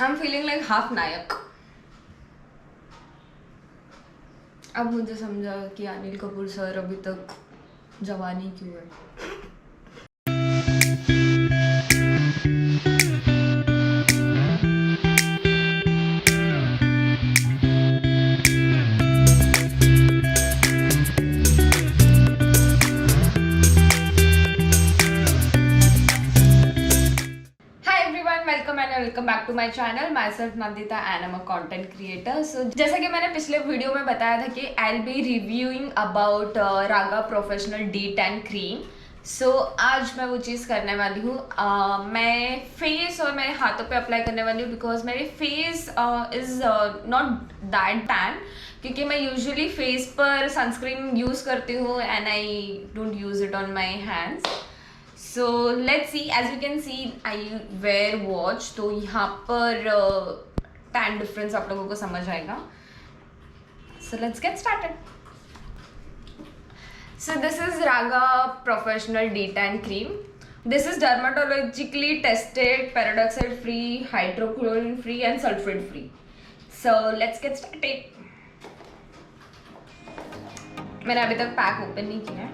I am feeling like half Nayak. अब मुझे समझा कि अनिल कपूर सर अभी तक जवानी क्यों है। Welcome back to my channel. Myself Nandita and am a content creator. So जैसा कि मैंने पिछले वीडियो में बताया था कि I will be reviewing about Raga professional D10 cream. So आज मैं वो चीज़ करने वाली हूँ। मैं फेस और मेरे हाथों पे अप्लाई करने वाली हूँ बिकॉज मेरे face is not that tan, क्योंकि मैं यूजुअली फेस पर सनस्क्रीन यूज़ करती हूँ and I don't use it on my hands. So let's see, as you can see I wear watch, तो यहाँ पर टैन डिफरेंस आप लोगों को समझ आएगा। So let's get started. So this is Raga professional D10 cream. This is dermatologically tested, peroxide free, hydrochlorine free and sulfate free. So let's get started. मैंने अभी तक पैक ओपन नहीं किया है,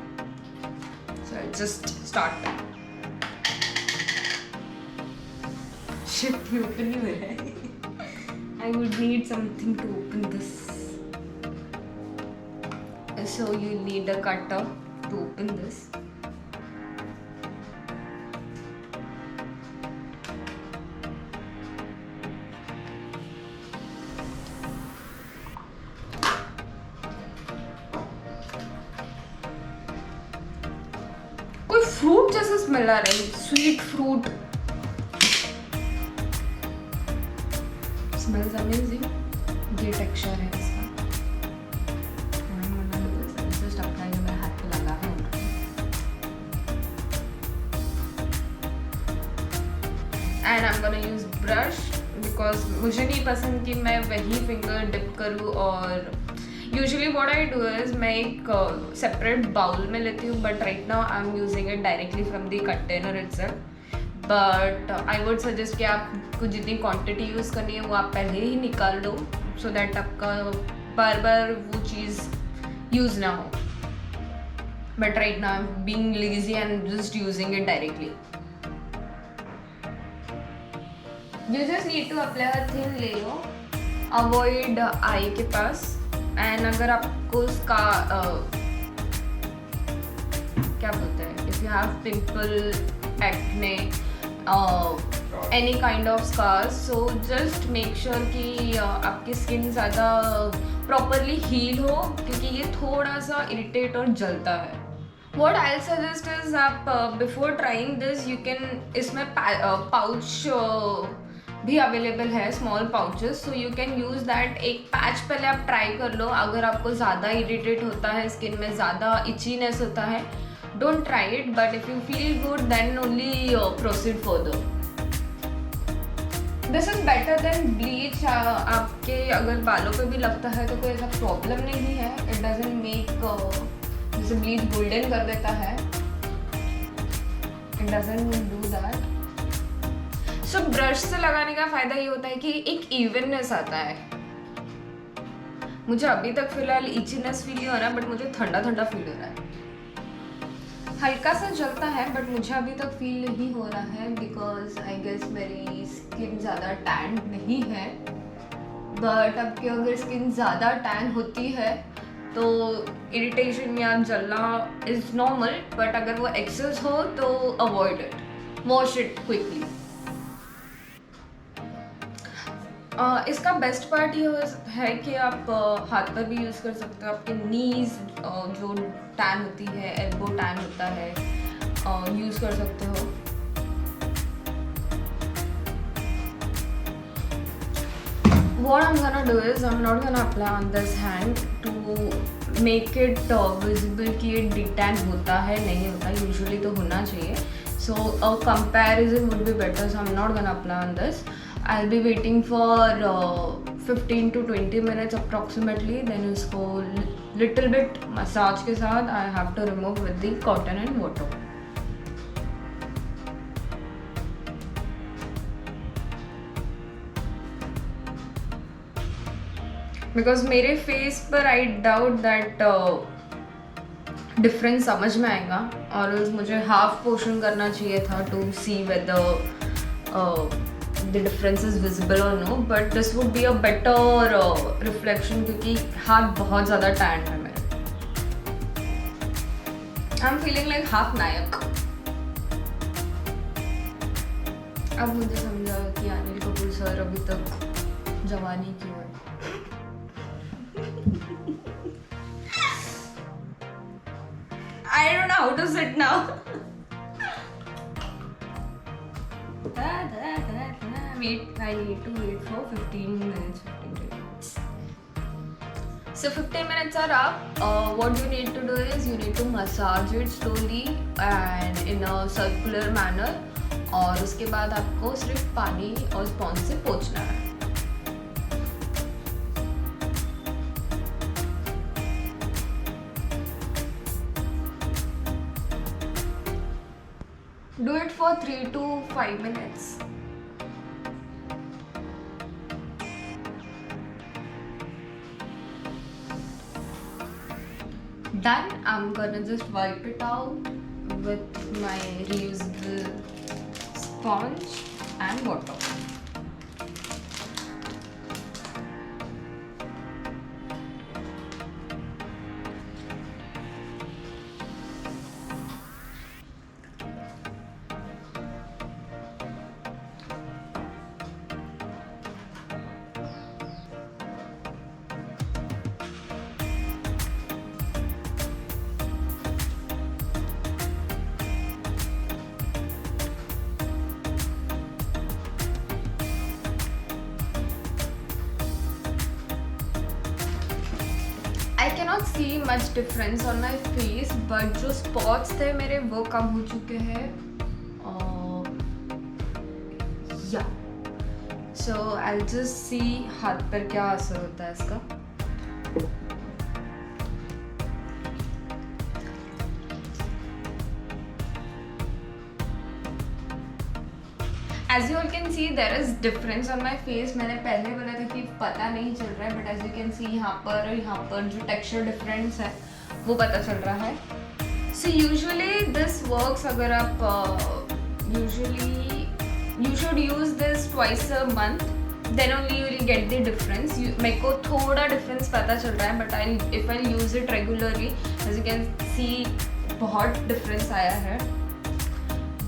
so let's just start. Shit, open नहीं हो रहा है। I would need something to open this. So you need a cutter to open this. कोई फ्रूट जैसा स्मेल आ रहा है, स्वीट फ्रूट। Smells amazing. ये टेक्सचर है इसका। जस्ट अप्लाई जो मेरे हाथ पे लगा है and I am gonna use brush because मुझे नहीं पसंद कि मैं वही फिंगर डिप करूँ। और usually what I do is मैं एक सेपरेट बाउल में लेती हूँ, but right now I am using it directly from the container itself. But I would suggest कि आपको जितनी क्वांटिटी यूज़ करनी है वो आप पहले ही निकाल दो, सो दैट आपका बार बार वो चीज़ यूज़ ना हो। But right now I am being lazy and just using it directly. You just need to apply a thin layer, avoid eye के पास। एंड अगर आपको उसका क्या बोलते हैं, if you have pimple, acne, any kind of scars, so just make sure कि आपकी स्किन ज़्यादा प्रॉपरली हील हो, क्योंकि ये थोड़ा सा इरिटेट और जलता है। What I'll suggest is आप before trying this you can, इसमें पाउच भी अवेलेबल है, small pouches, so you can use that. एक पैच पहले आप ट्राई कर लो। अगर आपको ज़्यादा इरिटेट होता है, स्किन में ज़्यादा इचीनेस होता है, don't try it, but if you feel good then only proceed further. This is better than bleach. आपके अगर बालों पे भी लगता है तो कोई ऐसा प्रॉब्लम नहीं है। It doesn't make जैसे ब्लीच गोल्डन कर देता है, It doesn't do that. So brush से लगाने का फ़ायदा ये होता है कि एक इवननेस आता है। मुझे अभी तक फिलहाल इचीनेस फील नहीं हो रहा है, बट मुझे ठंडा ठंडा फील हो रहा है। हल्का सा जलता है, बट मुझे अभी तक फील नहीं हो रहा है बिकॉज आई गेस मेरी स्किन ज़्यादा टैन नहीं है। बट आपकी अगर स्किन ज़्यादा टैन होती है तो इरिटेशन या जलना इज़ नॉर्मल, बट अगर वो एक्सेस हो तो avoid it, wash it quickly. इसका बेस्ट पार्ट ये है कि आप हाथ पर भी यूज़ कर सकते हो। आपके नीज जो टैन होती है, एल्बो टैन होता है, यूज़ कर सकते हो। What I'm gonna do is I'm not gonna apply on this hand to make it visible कि ये D10 होता है नहीं होता। यूजुअली तो होना चाहिए, so a comparison would be better, so I'm not gonna apply on this. I'll be waiting for 15 to 20 minutes approximately. Then इसको little bit massage के साथ I have to remove with the cotton and water. Because मेरे face पर I doubt that difference समझ में आएगा, और मुझे हाफ पोर्शन करना चाहिए था to see whether the difference is visible or no, but this would be a better reflection क्योंकि हाथ बहुत ज़्यादा टैन है मेरे. I'm feeling like half नायक. अब मुझे समझा कि अनिल कपूर सर अभी तक जवानी क्यों है. I don't know how to sit now. Wait, I need to wait for 15 minutes. So 15 minutes are up. What you need to do is you need to massage it slowly and in a circular manner. और उसके बाद आपको सिर्फ पानी और sponge से पोंछना है. Do it for 3 to 5 minutes. Done. I'm gonna just wipe it out with my reusable sponge and water. I cannot see much difference on my face, but जो spots थे मेरे वो कम हो चुके हैं. Yeah. So I'll just see हाथ पर क्या असर होता है इसका. As you all can see, there is difference on my face. मैंने पहले बोला था कि पता नहीं चल रहा है, but as you can see यहाँ पर जो texture difference है वो पता चल रहा है. So usually this works अगर आप usually you should use this twice a month, then only you will get the difference. मेरे को थोड़ा difference पता चल रहा है, but if I use it regularly, as you can see बहुत difference आया है.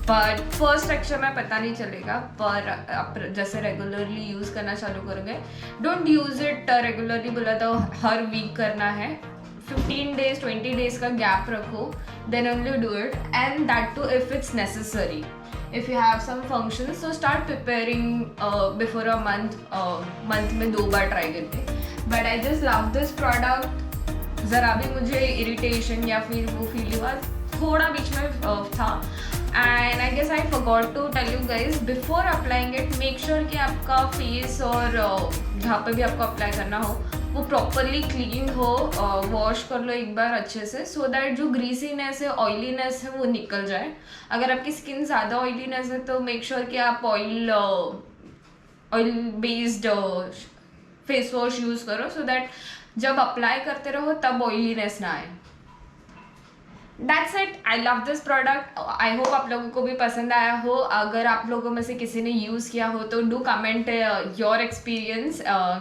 बट फर्स्ट टेक्सचर में पता नहीं चलेगा, पर आप जैसे रेगुलरली यूज़ करना चालू करोगे. डोंट यूज़ इट रेगुलरली, बोला तो हर वीक करना है. 15 days 20 days का गैप रखो, then only do it, and that too if it's necessary. If you have some function so start preparing before a month में 2 बार ट्राई करके. But I just love this product. ज़रा भी मुझे irritation या फिर वो फील हुआ थोड़ा बीच में था. And I guess I forgot to tell you guys, before applying it, make sure कि आपका फेस और जहाँ पे भी आपको अप्लाई करना हो वो प्रॉपरली क्लीन हो. वॉश कर लो एक बार अच्छे से, सो दैट जो ग्रीसीनेस है, ऑयलीनेस है, वो निकल जाए. अगर आपकी स्किन ज़्यादा ऑयलीनेस है तो मेक श्योर कि आप oil based face wash use करो, सो दैट जब अप्लाई करते रहो तब ऑयलीनेस ना आए. That's it. I love this product. I hope आप लोगों को भी पसंद आया हो. अगर आप लोगों में से किसी ने यूज़ किया हो तो do comment your experience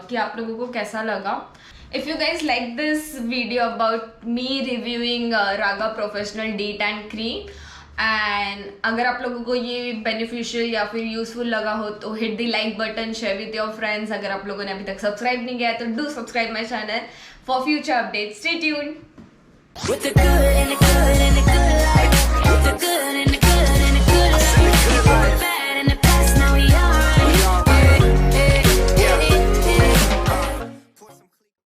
कि आप लोगों को कैसा लगा. If you guys like this video about me reviewing Raga Professional D-Tan Cream, and अगर आप लोगों को ये beneficial या फिर useful लगा हो तो hit the like button, share with your friends. अगर आप लोगों ने अभी तक subscribe नहीं किया तो do subscribe my channel for future updates. Stay tuned. With the good and the good and the good life. With the good